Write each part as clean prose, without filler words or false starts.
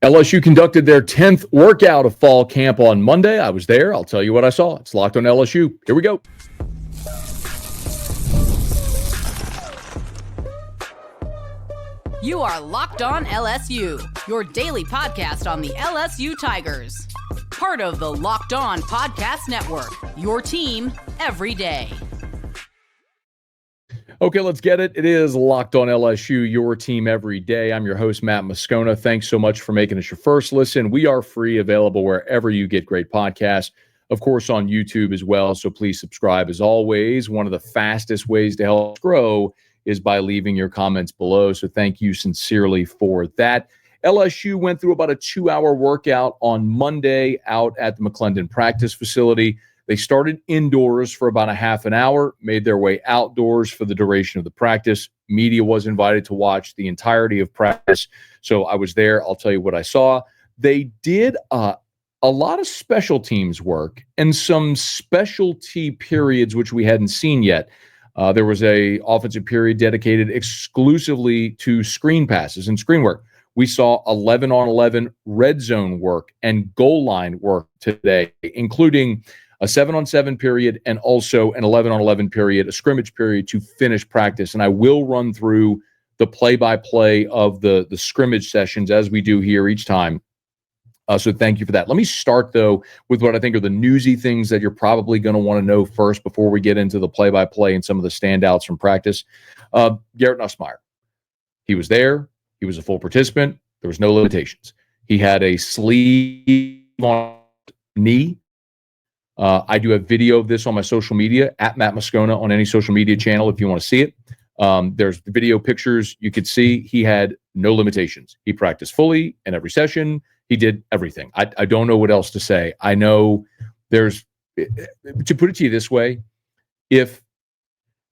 LSU conducted their 10th workout of fall camp on Monday. I was there. I'll tell you what I saw. It's Locked on LSU. Here we go. You are Locked on LSU, your daily podcast on the LSU Tigers. Part of the Locked On Podcast Network, your team every day. Okay, let's get it. It is Locked on LSU, your team every day. I'm your host, Matt Moscona. Thanks so much for making us your first listen. We are free, available wherever you get great podcasts. Of course, on YouTube as well, so please subscribe. As always, one of the fastest ways to help us grow is by leaving your comments below, so thank you sincerely for that. LSU went through about a 2-hour workout on Monday out at the McClendon practice facility. They started indoors for about a half an hour, made their way outdoors for the duration of the practice. Media was invited to watch the entirety of practice, so I was there. I'll tell you what I saw. They did a lot of special teams work and some specialty periods which we hadn't seen yet. There was a offensive period dedicated exclusively to screen passes and screen work. We saw 11-on-11 red zone work and goal line work today, including a 7-on-7 period and also an 11-on-11 period, a scrimmage period to finish practice. And I will run through the play-by-play of the scrimmage sessions as we do here each time. So thank you for that. Let me start, though, with what I think are the newsy things that you're probably going to want to know first before we get into the play-by-play and some of the standouts from practice. Garrett Nussmeier. He was there. He was a full participant. There was no limitations. He had a sleeve on knee. I do have video of this on my social media, at Matt Moscona on any social media channel if you want to see it. There's the video pictures. You could see he had no limitations. He practiced fully in every session. He did everything. I don't know what else to say. I know there's, to put it to you this way, if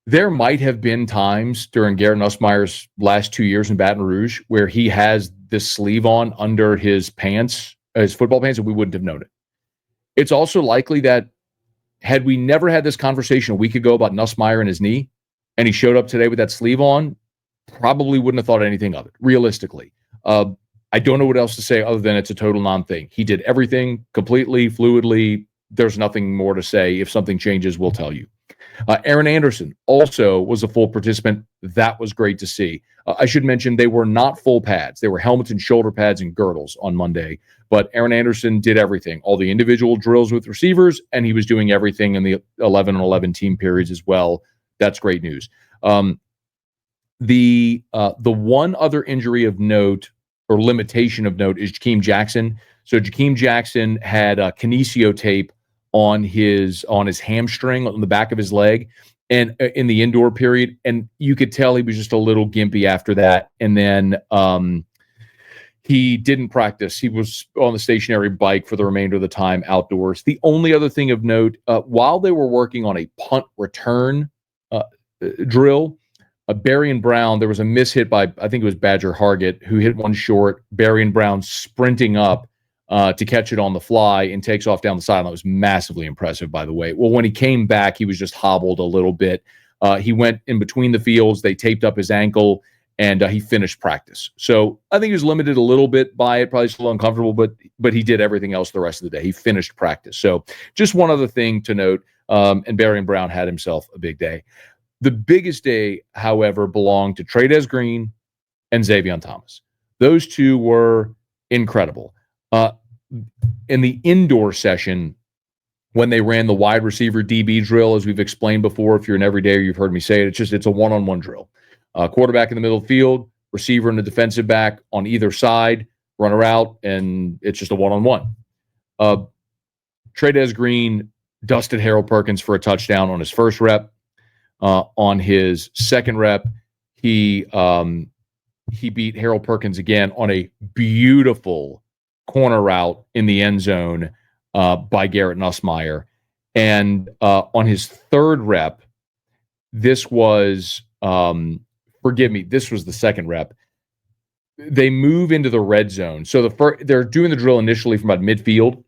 there might have been times during Garrett Nussmeier's last 2 years in Baton Rouge where he has this sleeve on under his pants, his football pants, and we wouldn't have known it. It's also likely that had we never had this conversation a week ago about Nussmeier and his knee, and he showed up today with that sleeve on, probably wouldn't have thought anything of it, realistically. I don't know what else to say other than it's a total non-thing. He did everything completely, fluidly. There's nothing more to say. If something changes, we'll tell you. Aaron Anderson also was a full participant. That was great to see. I should mention they were not full pads. They were helmets and shoulder pads and girdles on Monday. But Aaron Anderson did everything, all the individual drills with receivers, and he was doing everything in the 11-on-11 team periods as well. That's great news. The one other injury of note or limitation of note is Jakeem Jackson. So Jakeem Jackson had a kinesio tape on his hamstring on the back of his leg and in the indoor period, and you could tell he was just a little gimpy after that. And then he didn't practice. He was on the stationary bike for the remainder of the time outdoors. The only other thing of note, while they were working on a punt return drill, Barion Brown, there was a miss hit by, I think it was Badger Hargett, who hit one short. Barion Brown sprinting up to catch it on the fly and takes off down the sideline. It was massively impressive, by the way. Well, when he came back, he was just hobbled a little bit. He went in between the fields. They taped up his ankle, and he finished practice. So I think he was limited a little bit by it, probably still uncomfortable, but he did everything else the rest of the day. He finished practice. So just one other thing to note, and Barion Brown had himself a big day. The biggest day, however, belonged to Trey'Dez Green and Zavion Thomas. Those two were incredible. In the indoor session, when they ran the wide receiver DB drill, as we've explained before, if you're an everyday or you've heard me say it, it's a one-on-one drill. Quarterback in the middle of the field, receiver and the defensive back on either side, runner out, and it's just a one-on-one. Trey'Dez Green dusted Harold Perkins for a touchdown on his first rep. On his second rep, he beat Harold Perkins again on a beautiful corner route in the end zone by Garrett Nussmeier. And on his third rep, this was, this was the second rep. They move into the red zone. So they're doing the drill initially from about midfield.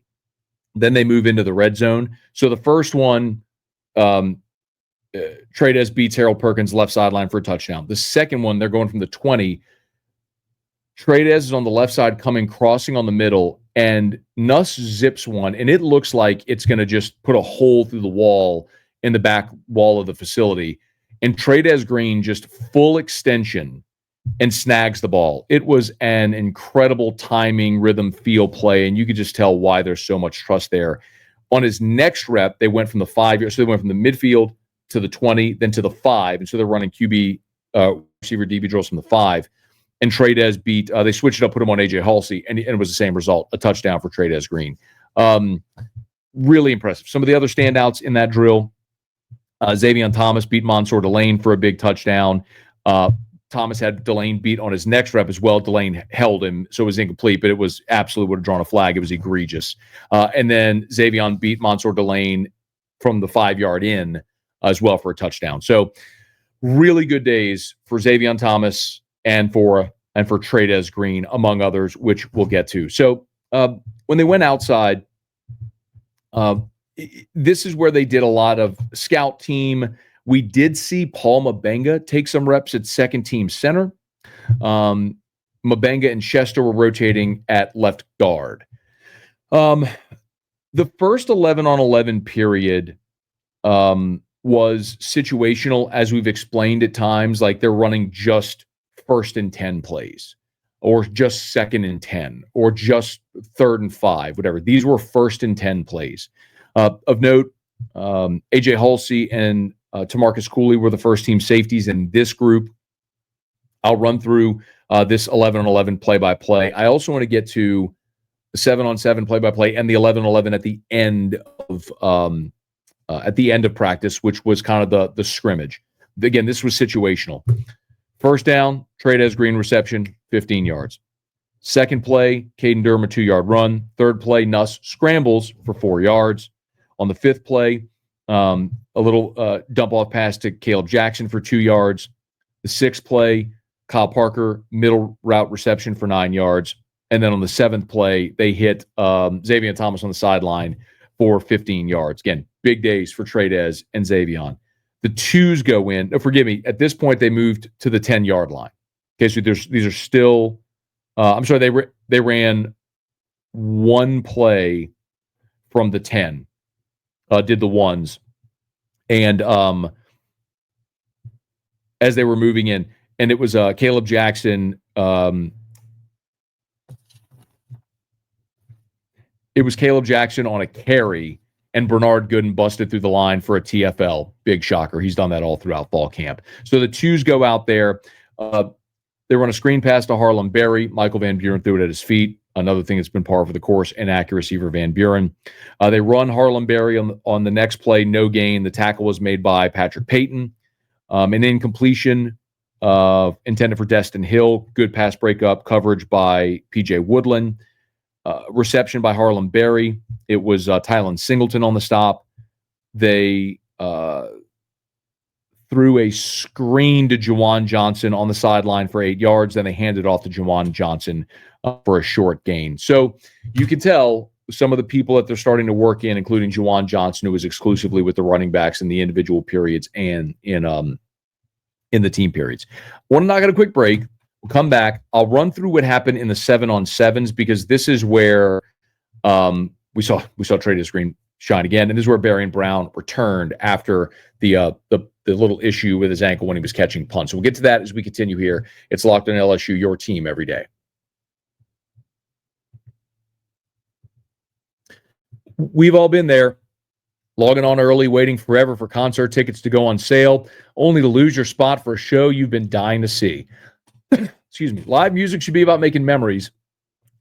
Then they move into the red zone. So the first one, Trey'Dez beats Harold Perkins left sideline for a touchdown. The second one, they're going from the 20. Trey'Dez is on the left side crossing on the middle, and Nuss zips one, and it looks like it's going to just put a hole through the wall in the back wall of the facility. And Trey'Dez Green just full extension and snags the ball. It was an incredible timing, rhythm, feel play, and you could just tell why there's so much trust there. On his next rep, they went from the 5 yard, so they went from the midfield to the 20, then to the 5, and so they're running QB receiver DB drills from the 5. And Trey'Dez beat, they switched it up, put him on AJ Halsey, and it was the same result, a touchdown for Trey'Dez Green. Really impressive. Some of the other standouts in that drill, Zavion Thomas beat Mansour Delane for a big touchdown. Thomas had Delane beat on his next rep as well. Delane held him, so it was incomplete, but it was absolutely would have drawn a flag. It was egregious. And then Zavion beat Mansour Delane from the 5 yard in as well for a touchdown. So really good days for Zavion Thomas and for Trey'Dez Green, among others, which we'll get to. So when they went outside, this is where they did a lot of scout team. We did see Paul Mabenga take some reps at second team center. Mabenga and Chester were rotating at left guard. The first 11 on 11 period was situational, as we've explained at times, like they're running just 1st and 10 plays, or just 2nd and 10, or just 3rd and 5, whatever. These were 1st and 10 plays. Of note, AJ Halsey and Tamarcus Cooley were the first team safeties in this group. I'll run through this 11 on 11 play-by-play. I also want to get to the 7 on 7 play-by-play and the 11 on 11 at the end of practice, which was kind of the scrimmage. Again, this was situational. First down, Trey'Dez Green reception, 15 yards. Second play, Caden Durham, a 2 yard run. Third play, Nuss scrambles for 4 yards. On the 5th play, a little dump off pass to Caleb Jackson for 2 yards. The 6th play, Kyle Parker, middle route reception for 9 yards. And then on the 7th play, they hit Zavion Thomas on the sideline for 15 yards. Again, big days for Trey'Dez and Zavion. The 2s go in. Oh, forgive me. At this point, they moved to the 10 yard line. Okay, so these are still. They ran one play from the 10. Did the ones, and as they were moving in, and it was Caleb Jackson. It was Caleb Jackson on a carry, and Bernard Gooden busted through the line for a TFL. Big shocker. He's done that all throughout fall camp. So the 2s go out there. They run a screen pass to Harlem Berry. Michael Van Buren threw it at his feet. Another thing that's been par for the course, and accuracy for Van Buren. They run Harlem Berry on the next play, no gain. The tackle was made by Patrick Payton. An incompletion intended for Destin Hill. Good pass breakup coverage by P.J. Woodland. Reception by Harlem Berry. It was Tylen Singleton on the stop. They threw a screen to Juwan Johnson on the sideline for 8 yards. Then they handed off to Juwan Johnson for a short gain. So you can tell some of the people that they're starting to work in, including Juwan Johnson, who was exclusively with the running backs in the individual periods and in the team periods. I want to knock out a quick break. We'll come back. I'll run through what happened in the 7 on 7s, because this is where we saw Trey'Dez Green shine again, and this is where Barion Brown returned after the little issue with his ankle when he was catching punts. So we'll get to that as we continue here. It's Locked on LSU, your team every day. We've all been there, logging on early, waiting forever for concert tickets to go on sale, only to lose your spot for a show you've been dying to see. Excuse me. Live music should be about making memories,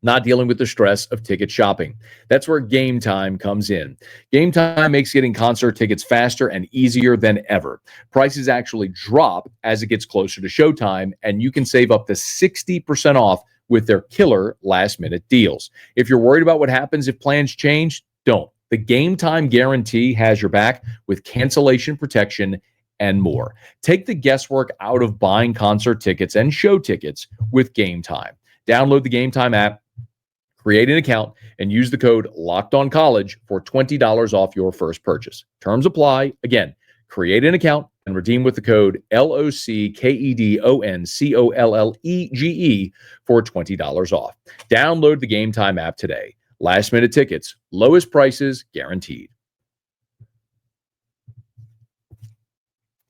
not dealing with the stress of ticket shopping. That's where Game Time comes in. Game Time makes getting concert tickets faster and easier than ever. Prices actually drop as it gets closer to showtime, and you can save up to 60% off with their killer last-minute deals. If you're worried about what happens if plans change, don't. The Game Time guarantee has your back with cancellation protection and more. Take the guesswork out of buying concert tickets and show tickets with Game Time. Download the Game Time app, create an account, and use the code LOCKEDONCOLLEGE for $20 off your first purchase. Terms apply. Again, create an account and redeem with the code LOCKEDONCOLLEGE for $20 off. Download the Game Time app today. Last minute tickets, lowest prices guaranteed.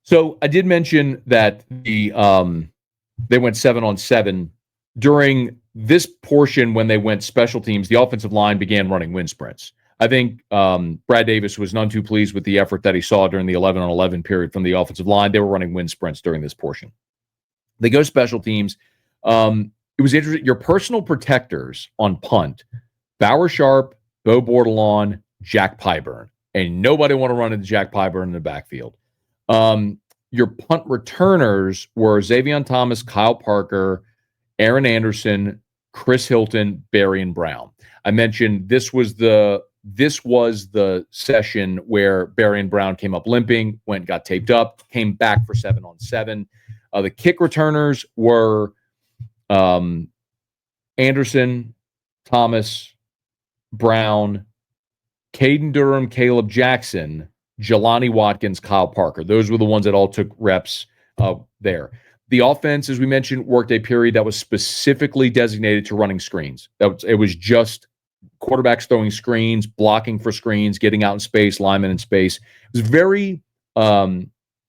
So I did mention that they went 7-on-7 during this portion. When they went special teams, the offensive line began running wind sprints. I think Brad Davis was none too pleased with the effort that he saw during the 11-on-11 period from the offensive line. They were running wind sprints during this portion. They go special teams. It was interesting. Your personal protectors on punt: Bauer Sharp, Bo Bordelon, Jack Pyburn. And nobody want to run into Jack Pyburn in the backfield. Your punt returners were Zavion Thomas, Kyle Parker, Aaron Anderson, Chris Hilton, Barion Brown. I mentioned this was the session where Barion Brown came up limping, got taped up, came back for 7-on-7. The kick returners were Anderson, Thomas, Brown, Caden Durham, Caleb Jackson, Jelani Watkins, Kyle Parker. Those were the ones that all took reps there. The offense, as we mentioned, worked a period that was specifically designated to running screens. It was just quarterbacks throwing screens, blocking for screens, getting out in space, linemen in space. It was very,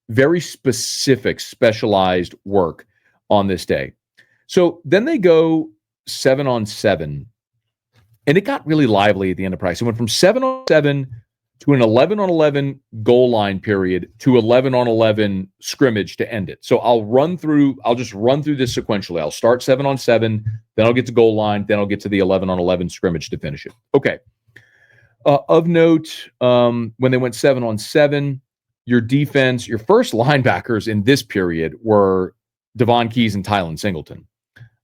very specific, specialized work on this day. So then they go 7-on-7, and it got really lively at the end of practice. It went from 7-on-7 to an 11-on-11 goal line period to 11-on-11 scrimmage to end it. So I'll just run through this sequentially. I'll start 7-on-7, then I'll get to goal line, then I'll get to the 11-on-11 scrimmage to finish it. Okay. Of note, when they went 7-on-7, your defense, your first linebackers in this period were Devon Keys and Tylen Singleton.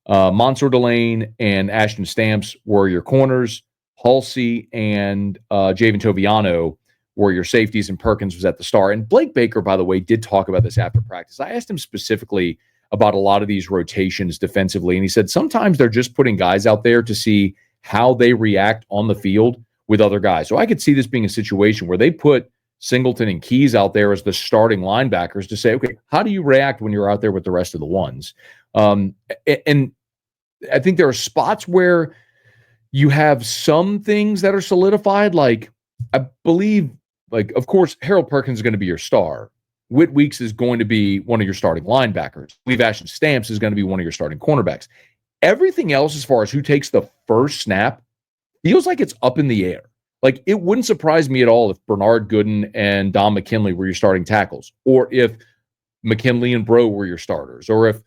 Mansour Delane and Ashton Stamps were your corners. Halsey and Javen Toviano were your safeties, and Perkins was at the star. And Blake Baker, by the way, did talk about this after practice. I asked him specifically about a lot of these rotations defensively, and he said sometimes they're just putting guys out there to see how they react on the field with other guys. So I could see this being a situation where they put Singleton and Keys out there as the starting linebackers to say, okay, how do you react when you're out there with the rest of the ones? And I think there are spots where you have some things that are solidified. Like, I believe, of course, Harold Perkins is going to be your star. Whit Weeks is going to be one of your starting linebackers. Ashton Stamps is going to be one of your starting cornerbacks. Everything else, as far as who takes the first snap, feels like it's up in the air. Like, it wouldn't surprise me at all if Bernard Gooden and Don McKinley were your starting tackles, or if McKinley and Bro were your starters, or if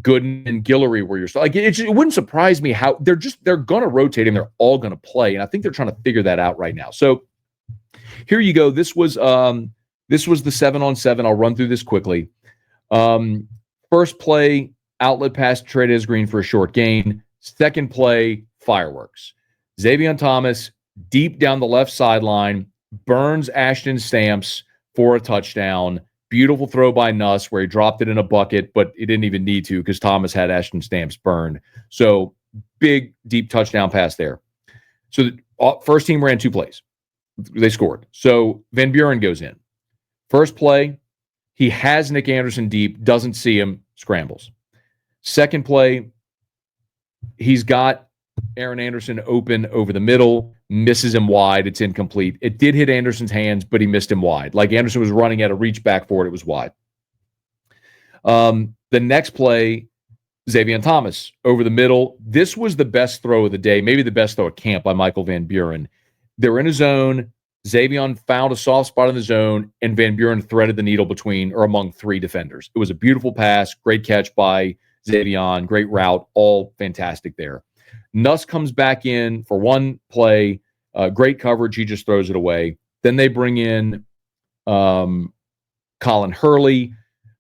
Gooden and Guillory were your starters. Like, it wouldn't surprise me how they're going to rotate and they're all going to play. And I think they're trying to figure that out right now. So here you go. This was the 7-on-7. I'll run through this quickly. First play, outlet pass to Trey'Dez Green for a short gain. Second play, fireworks. Zavion Thomas, deep down the left sideline, burns Ashton Stamps for a touchdown. Beautiful throw by Nuss where he dropped it in a bucket, but he didn't even need to because Thomas had Ashton Stamps burned. So big, deep touchdown pass there. So the first team ran 2 plays. They scored. So Van Buren goes in. First play, he has Nick Anderson deep, doesn't see him, scrambles. Second play, he's got Aaron Anderson open over the middle, misses him wide. It's incomplete. It did hit Anderson's hands, but he missed him wide. Like, Anderson was running at a reach back for it. It was wide. The next play, Zavion Thomas over the middle. This was the best throw of the day, maybe the best throw at camp by Michael Van Buren. They were in a zone. Zavion found a soft spot in the zone, and Van Buren threaded the needle among 3 defenders. It was a beautiful pass, great catch by Zavion, great route, all fantastic there. Nuss comes back in for one play, great coverage. He just throws it away. Then they bring in Colin Hurley,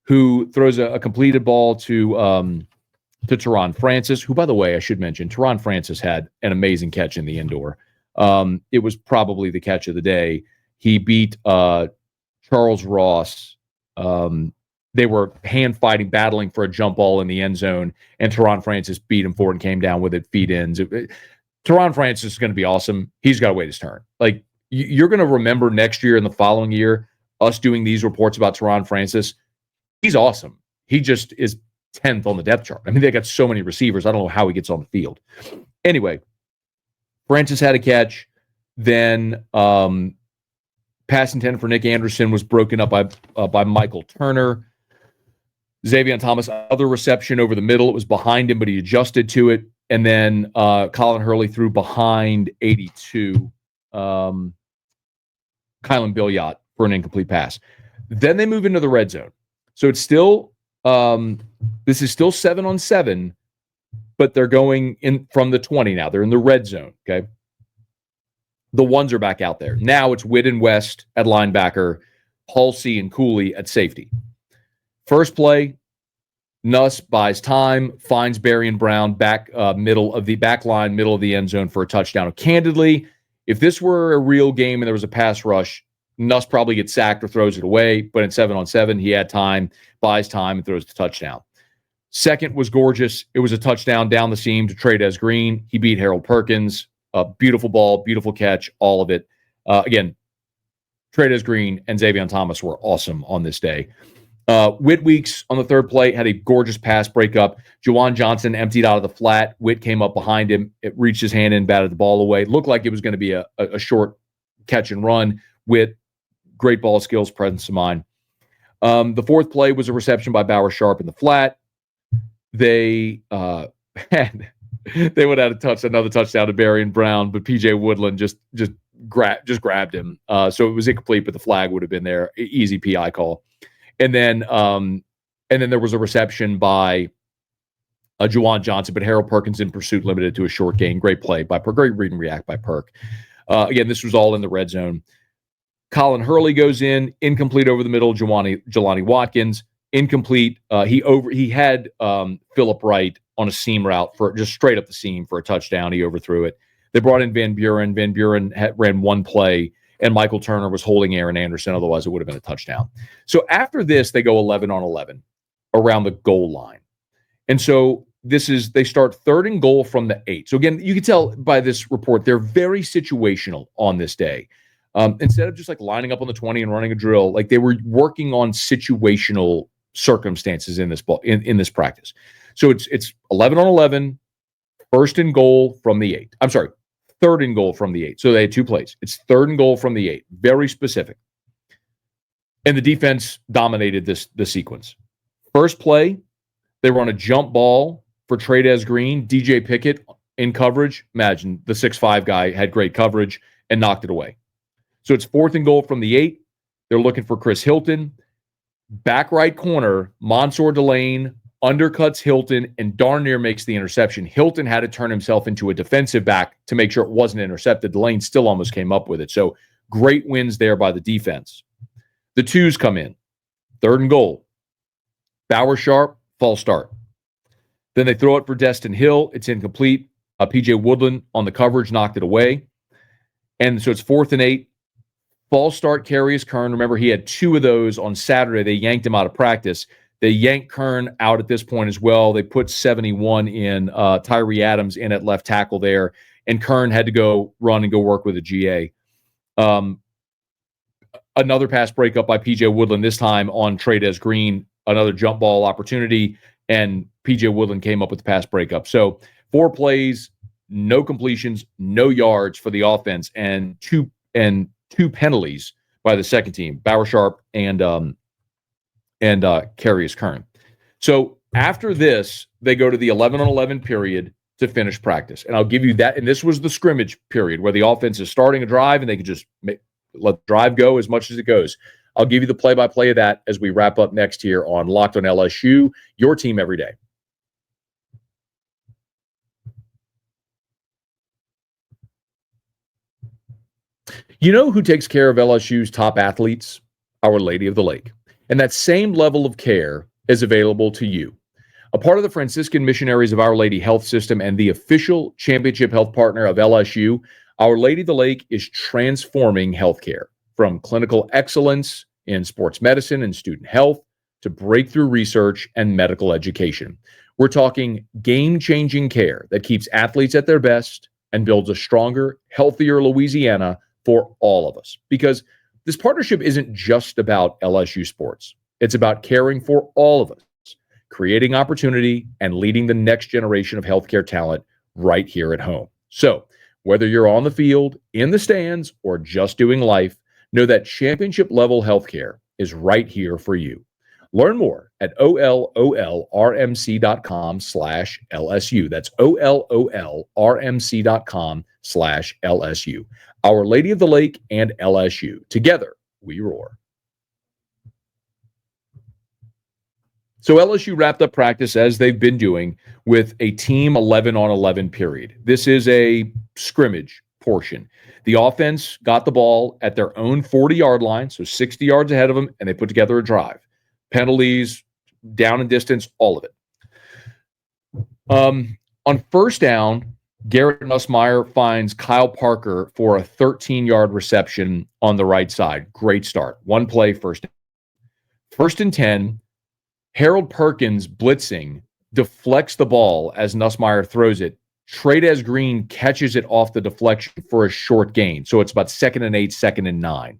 who throws a completed ball to Teron Francis, who, by the way, I should mention, Teron Francis had an amazing catch in the indoor. It was probably the catch of the day. He beat Charles Ross. They were hand fighting, battling for a jump ball in the end zone, and Teron Francis beat him for it and came down with it, feet ends. Teron Francis is going to be awesome. He's got to wait his turn. Like, you're going to remember next year and the following year us doing these reports about Teron Francis, he's awesome. He just is 10th on the depth chart. I mean, they got so many receivers. I don't know how he gets on the field. Anyway, Francis had a catch. Then pass intent for Nick Anderson was broken up by Michael Turner. Zavion Thomas, other reception over the middle. It was behind him, but he adjusted to it. And then Colin Hurley threw behind 82. Kylan Billiot for an incomplete pass. Then they move into the red zone. So it's still, this is still 7-on-7, but they're going in from the 20 now. They're in the red zone, okay? The ones are back out there. Now it's Witt and West at linebacker, Halsey and Cooley at safety. First play, Nuss buys time, finds Barion Brown back middle of the back line, middle of the end zone for a touchdown. Candidly, if this were a real game and there was a pass rush, Nuss probably gets sacked or throws it away. But in 7-on-7, he had time, buys time, and throws the touchdown. Second was gorgeous. It was a touchdown down the seam to Trey'Dez Green. He beat Harold Perkins. Beautiful ball, beautiful catch, all of it. Again, Trey'Dez Green and Zavion Thomas were awesome on this day. Witt Weeks on the third play had a gorgeous pass breakup. Juwan Johnson emptied out of the flat. Witt came up behind him. It reached his hand in, batted the ball away. Looked like it was going to be a short catch and run. Witt, great ball skills, presence of mind. The fourth play was a reception by Bauer Sharp in the flat. They they would have another touchdown to Barion Brown, but PJ Woodland just grabbed him. So it was incomplete, but the flag would have been there. Easy PI call. And then there was a reception by Juwan Johnson, but Harold Perkins in pursuit limited to a short gain. Great play by Perk. Great read and react by Perk. Again, this was all in the red zone. Colin Hurley goes in, incomplete over the middle. Jelani Watkins, incomplete. He had Phillip Wright on a seam route for just straight up the seam for a touchdown. He overthrew it. They brought in Van Buren. Van Buren ran one play, and Michael Turner was holding Aaron Anderson. Otherwise, it would have been a touchdown. So after this, they go 11-on-11 around the goal line. And so they start 3rd and goal from the 8. So again, you can tell by this report, they're very situational on this day. Instead of just like lining up on the 20 and running a drill, like they were working on situational circumstances in this ball in this practice. So it's 11-on-11, 1st and goal from the 8. I'm sorry, 3rd and goal from the 8. So they had 2 plays. It's 3rd and goal from the 8. Very specific. And the defense dominated the sequence. First play, they run a jump ball for Trey'Dez Green. DJ Pickett in coverage. Imagine the 6'5" guy had great coverage and knocked it away. So it's 4th and goal from the 8. They're looking for Chris Hilton. Back right corner, Mansour Delane undercuts Hilton and darn near makes the interception. Hilton had to turn himself into a defensive back to make sure it wasn't intercepted. Delane still almost came up with it. So great wins there by the defense. The 2s come in. 3rd and goal. Bauer Sharp, false start. Then they throw it for Destin Hill. It's incomplete. PJ Woodland on the coverage knocked it away. And so it's 4th and 8. False start, Carius Kern. Remember, he had 2 of those on Saturday. They yanked him out of practice. They yanked Kern out at this point as well. They put 71 in, Tyree Adams in at left tackle there, and Kern had to go run and go work with a GA. Another pass breakup by PJ Woodland, this time on Trey'Dez Green, another jump ball opportunity, and PJ Woodland came up with the pass breakup. So 4 plays, no completions, no yards for the offense, and two penalties by the second team, Bauer Sharp and Carius Kern. So after this, they go to the 11-on-11 period to finish practice. And I'll give you that. And this was the scrimmage period where the offense is starting a drive and they can just let the drive go as much as it goes. I'll give you the play-by-play of that as we wrap up next here on Locked on LSU, your team every day. You know who takes care of LSU's top athletes? Our Lady of the Lake. And that same level of care is available to you. A part of the Franciscan Missionaries of Our Lady Health System and the official championship health partner of LSU, Our Lady of the Lake is transforming healthcare from clinical excellence in sports medicine and student health to breakthrough research and medical education. We're talking game-changing care that keeps athletes at their best and builds a stronger, healthier Louisiana for all of us. Because this partnership isn't just about LSU sports. It's about caring for all of us, creating opportunity, and leading the next generation of healthcare talent right here at home. So, whether you're on the field, in the stands, or just doing life, know that championship-level healthcare is right here for you. Learn more at ololrmc.com/LSU. That's ololrmc.com/LSU. Our Lady of the Lake and LSU. Together, we roar. So LSU wrapped up practice, as they've been doing, with a team 11-on-11 period. This is a scrimmage portion. The offense got the ball at their own 40-yard line, so 60 yards ahead of them, and they put together a drive. Penalties, down and distance, all of it. On first down, Garrett Nussmeier finds Kyle Parker for a 13-yard reception on the right side. Great start. One play, first down. First and 10, Harold Perkins blitzing deflects the ball as Nussmeier throws it. Trey'Dez Green catches it off the deflection for a short gain. So it's about 2nd and 8, 2nd and 9.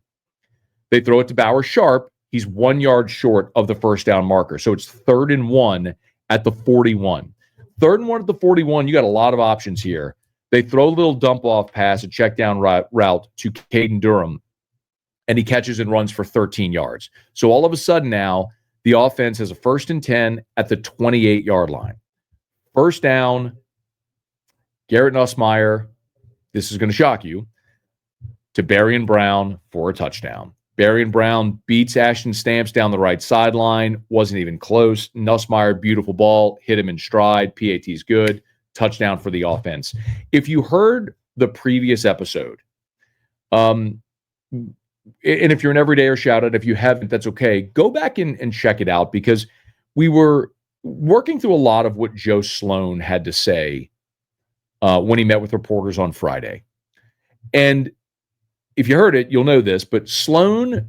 They throw it to Bauer Sharp. He's 1 yard short of the first down marker. So it's 3rd and 1 at the 41. 3rd and 1 at the 41, you got a lot of options here. They throw a little dump-off pass, a check-down route to Caden Durham, and he catches and runs for 13 yards. So all of a sudden now, the offense has a 1st and 10 at the 28-yard line. First down, Garrett Nussmeier, this is going to shock you, to Barion Brown for a touchdown. Barion Brown beats Ashton Stamps down the right sideline. Wasn't even close. Nussmeier, beautiful ball, hit him in stride. PAT's good. Touchdown for the offense. If you heard the previous episode, and if you're an everydayer, shout out. If you haven't, that's okay. Go back and check it out, because we were working through a lot of what Joe Sloan had to say when he met with reporters on Friday. And if you heard it, you'll know this, but Sloan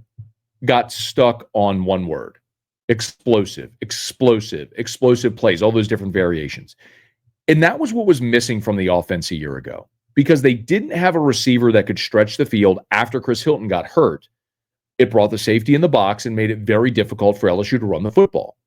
got stuck on one word: explosive, explosive, explosive plays, all those different variations. And that was what was missing from the offense a year ago, because they didn't have a receiver that could stretch the field after Chris Hilton got hurt. It brought the safety in the box and made it very difficult for LSU to run the football.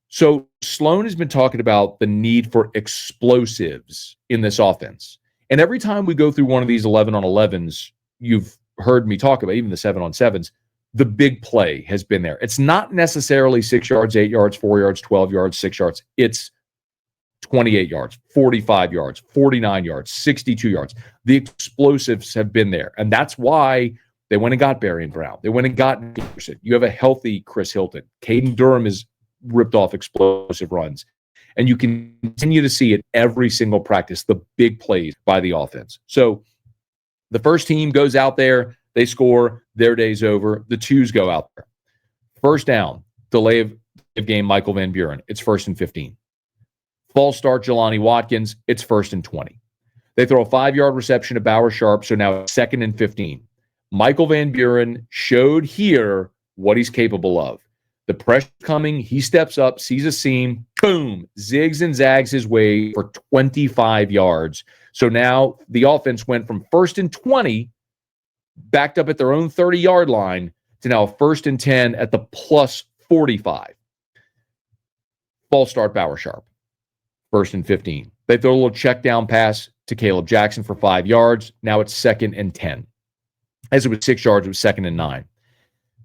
So Sloan has been talking about the need for explosives in this offense. And every time we go through one of these 11-on-11s, you've heard me talk about, even the 7-on-7s, the big play has been there. It's not necessarily 6 yards, 8 yards, 4 yards, 12 yards, 6 yards. It's 28 yards, 45 yards, 49 yards, 62 yards. The explosives have been there. And that's why they went and got Barion Brown. They went and got Anderson. You have a healthy Chris Hilton. Caden Durham is ripped off explosive runs. And you can continue to see it every single practice, the big plays by the offense. So the first team goes out there, they score, their day's over. The twos go out there. First down, delay of game, Michael Van Buren. It's 1st and 15. False start, Jelani Watkins. It's 1st and 20. They throw a 5-yard reception to Bauer Sharp, so now it's 2nd and 15. Michael Van Buren showed here what he's capable of. The pressure coming, he steps up, sees a seam, boom, zigs and zags his way for 25 yards. So now the offense went from 1st and 20, backed up at their own 30-yard line, to now 1st and 10 at the plus 45. False start, Bauer Sharp. 1st and 15. They throw a little check down pass to Caleb Jackson for 5 yards. Now it's 2nd and 10. As it was 6 yards, it was 2nd and 9.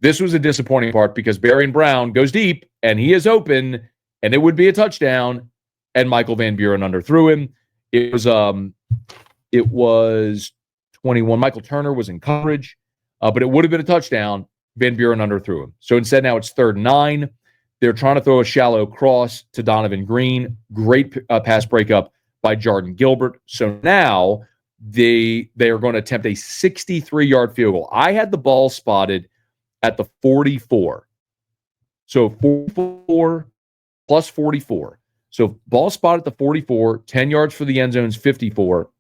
This was a disappointing part, because Barion Brown goes deep and he is open, and it would be a touchdown, and Michael Van Buren underthrew him. It was 21. Michael Turner was in coverage, but it would have been a touchdown. Van Buren underthrew him. So instead, now it's 3rd and 9. They're trying to throw a shallow cross to Donovan Green. Great pass breakup by Jordan Gilbert. So now they are going to attempt a 63-yard field goal. I had the ball spotted at the 44. So 44 plus 44. So ball spot at the 44, 10 yards for the end zone's 54,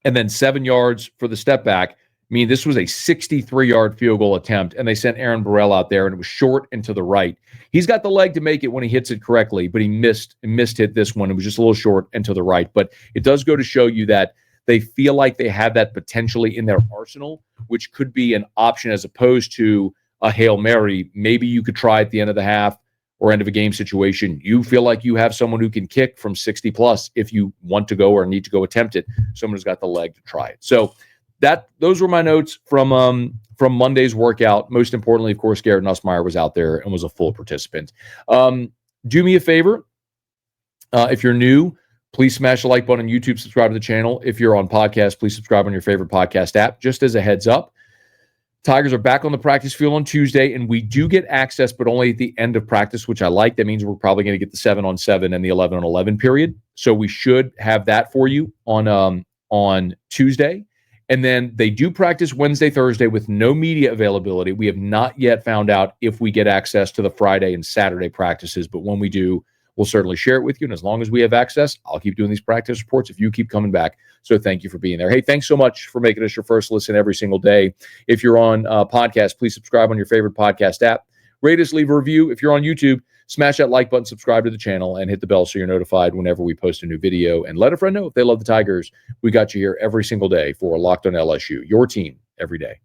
and then 7 yards for the step back. I mean, this was a 63-yard field goal attempt, and they sent Aaron Burrell out there, and it was short and to the right. He's got the leg to make it when he hits it correctly, but he missed hit this one. It was just a little short and to the right. But it does go to show you that they feel like they have that potentially in their arsenal, which could be an option as opposed to a Hail Mary. Maybe you could try at the end of the half or end of a game situation. You feel like you have someone who can kick from 60 plus if you want to go or need to go attempt it. Someone who's got the leg to try it. So those were my notes from Monday's workout. Most importantly, of course, Garrett Nussmeier was out there and was a full participant. Do me a favor. If you're new, please smash the like button on YouTube, subscribe to the channel. If you're on podcast, please subscribe on your favorite podcast app. Just as a heads up, Tigers are back on the practice field on Tuesday, and we do get access, but only at the end of practice, which I like. That means we're probably going to get the 7-on-7 and the 11-on-11 period. So we should have that for you on Tuesday. And then they do practice Wednesday, Thursday with no media availability. We have not yet found out if we get access to the Friday and Saturday practices, but when we do, we'll certainly share it with you. And as long as we have access, I'll keep doing these practice reports if you keep coming back. So thank you for being there. Hey, thanks so much for making us your first listen every single day. If you're on podcast, please subscribe on your favorite podcast app. Rate us, leave a review. If you're on YouTube, smash that like button, subscribe to the channel, and hit the bell so you're notified whenever we post a new video. And let a friend know if they love the Tigers. We got you here every single day for Locked on LSU, your team every day.